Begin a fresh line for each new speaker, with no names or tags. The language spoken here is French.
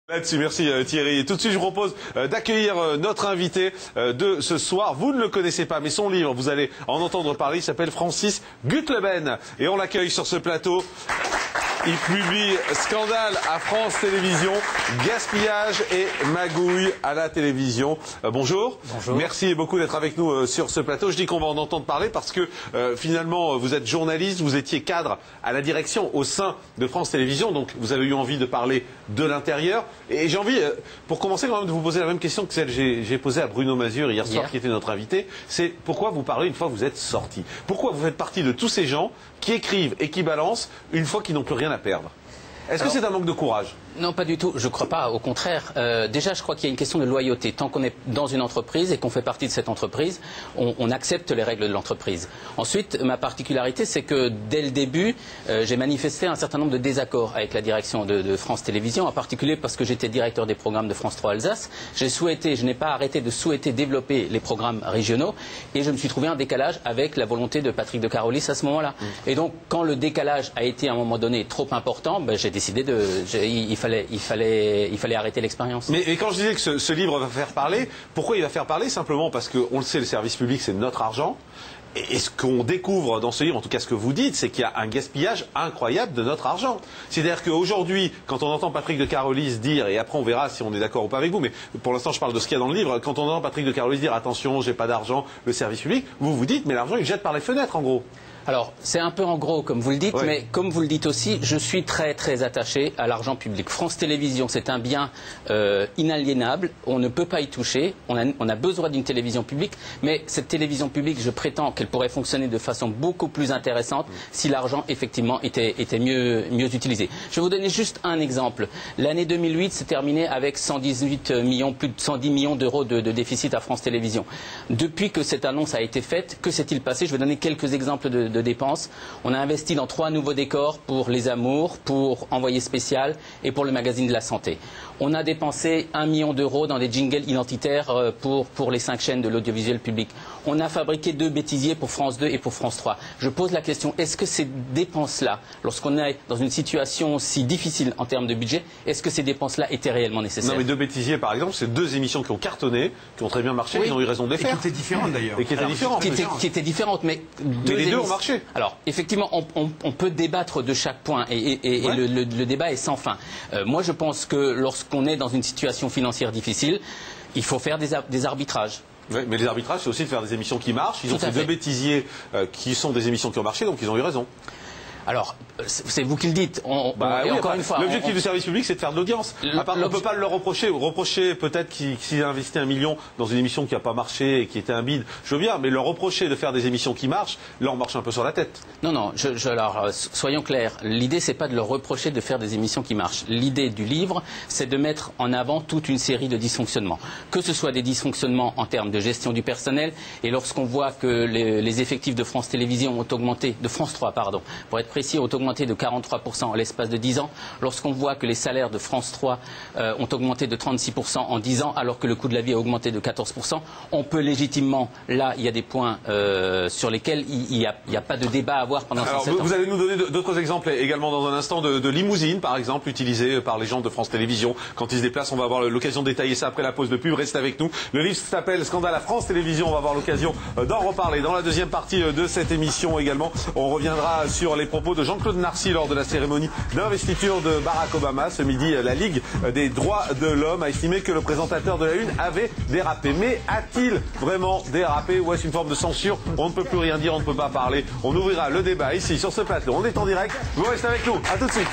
Là-dessus, merci Thierry. Et tout de suite, je vous propose d'accueillir notre invité de ce soir. Vous ne le connaissez pas, mais son livre, vous allez en entendre parler, il s'appelle Francis Gutleben. Et on l'accueille sur ce plateau. Il publie Scandale à France Télévisions, gaspillage et magouille à la télévision. Bonjour.
Bonjour.
Merci beaucoup d'être avec nous sur ce plateau. Je dis qu'on va en entendre parler parce que finalement vous êtes journaliste, vous étiez cadre à la direction au sein de France Télévisions, donc vous avez eu envie de parler de l'intérieur. Et j'ai envie, pour commencer, quand même, de vous poser la même question que celle que j'ai posée à Bruno Mazur hier soir, qui était notre invité. C'est pourquoi vous parlez une fois que vous êtes sorti? Pourquoi vous faites partie de tous ces gens qui écrivent et qui balancent une fois qu'ils n'ont plus rien à perdre? Est-ce que c'est un manque de courage?
Non, pas du tout. Je ne crois pas. Au contraire. Déjà, je crois qu'il y a une question de loyauté. Tant qu'on est dans une entreprise et qu'on fait partie de cette entreprise, on accepte les règles de l'entreprise. Ensuite, ma particularité, c'est que dès le début, j'ai manifesté un certain nombre de désaccords avec la direction de France Télévisions, en particulier parce que j'étais directeur des programmes de France 3 Alsace. Je n'ai pas arrêté de souhaiter développer les programmes régionaux et je me suis trouvé un décalage avec la volonté de Patrick de Carolis à ce moment-là. Et donc, quand le décalage a été à un moment donné trop important, j'ai décidé il fallait arrêter l'expérience.
Mais quand je disais que ce livre va faire parler, pourquoi il va faire parler? Simplement parce qu'on le sait, le service public, c'est notre argent. Et ce qu'on découvre dans ce livre, en tout cas ce que vous dites, c'est qu'il y a un gaspillage incroyable de notre argent. C'est-à-dire qu'aujourd'hui, quand on entend Patrick de Carolis dire, et après on verra si on est d'accord ou pas avec vous, mais pour l'instant je parle de ce qu'il y a dans le livre, quand on entend Patrick de Carolis dire attention, j'ai pas d'argent, le service public, vous vous dites mais l'argent il jette par les fenêtres en gros.
Alors, c'est un peu en gros, comme vous le dites,
ouais.
Mais comme vous le dites aussi, je suis très, très attaché à l'argent public. France Télévisions, c'est un bien inaliénable. On ne peut pas y toucher. On a besoin d'une télévision publique. Mais cette télévision publique, je prétends qu'elle pourrait fonctionner de façon beaucoup plus intéressante si l'argent, effectivement, était mieux utilisé. Je vais vous donner juste un exemple. L'année 2008 s'est terminée avec 118 millions, plus de 110 millions d'euros de déficit à France Télévisions. Depuis que cette annonce a été faite, que s'est-il passé? Je vais donner quelques exemples de dépenses. On a investi dans 3 nouveaux décors pour Les Amours, pour Envoyé spécial et pour le magazine de la santé. On a dépensé 1 million d'euros dans des jingles identitaires pour les 5 chaînes de l'audiovisuel public. On a fabriqué 2 bêtisiers pour France 2 et pour France 3. Je pose la question, est-ce que ces dépenses-là, lorsqu'on est dans une situation si difficile en termes de budget, est-ce que ces dépenses-là étaient réellement nécessaires?
Non mais 2 bêtisiers par exemple, c'est 2 émissions qui ont cartonné, qui ont très bien marché,
oui.
Ils ont eu raison de les faire.
Et qui étaient différentes d'ailleurs.
Et qui étaient différentes.
Qui étaient différentes, mais
les deux ont marché.
Alors, effectivement, on peut débattre de chaque point et ouais. le débat est sans fin. Moi, je pense que lorsqu'on est dans une situation financière difficile, il faut faire des arbitrages.
Oui, mais les arbitrages, c'est aussi de faire des émissions qui marchent. Ils ont fait 2 bêtisiers qui sont des émissions qui ont marché, donc ils ont eu raison.
Alors, c'est vous qui le dites.
Oui,
encore une fois,
l'objectif du service public, c'est de faire de l'audience. On ne peut pas le reprocher. Reprocher peut-être s'il a investi 1 million dans une émission qui n'a pas marché et qui était un bide, je veux bien, mais leur reprocher de faire des émissions qui marchent, là on marche un peu sur la tête.
Non, alors, soyons clairs. L'idée, c'est pas de leur reprocher de faire des émissions qui marchent. L'idée du livre, c'est de mettre en avant toute une série de dysfonctionnements. Que ce soit des dysfonctionnements en termes de gestion du personnel, et lorsqu'on voit que les effectifs de France Télévisions ont augmenté, de France 3, pardon, pour être précis, ont augmenté de 43% en l'espace de 10 ans, lorsqu'on voit que les salaires de France 3 ont augmenté de 36% en 10 ans, alors que le coût de la vie a augmenté de 14%, on peut légitimement, là, il y a des points sur lesquels il n'y a pas de débat à avoir pendant 7 ans.
Vous allez nous donner d'autres exemples également dans un instant de limousines, par exemple, utilisées par les gens de France Télévisions quand ils se déplacent. On va avoir l'occasion de détailler ça après la pause de pub. Restez avec nous. Le livre s'appelle Scandale à France Télévisions. On va avoir l'occasion d'en reparler dans la deuxième partie de cette émission également. On reviendra sur les propos de Jean-Claude Narcy lors de la cérémonie d'investiture de Barack Obama. Ce midi, la Ligue des droits de l'homme a estimé que le présentateur de la Une avait dérapé. Mais a-t-il vraiment dérapé ou est-ce une forme de censure? On ne peut plus rien dire, on ne peut pas parler. On ouvrira le débat ici sur ce plateau. On est en direct. Vous restez avec nous. À tout de suite.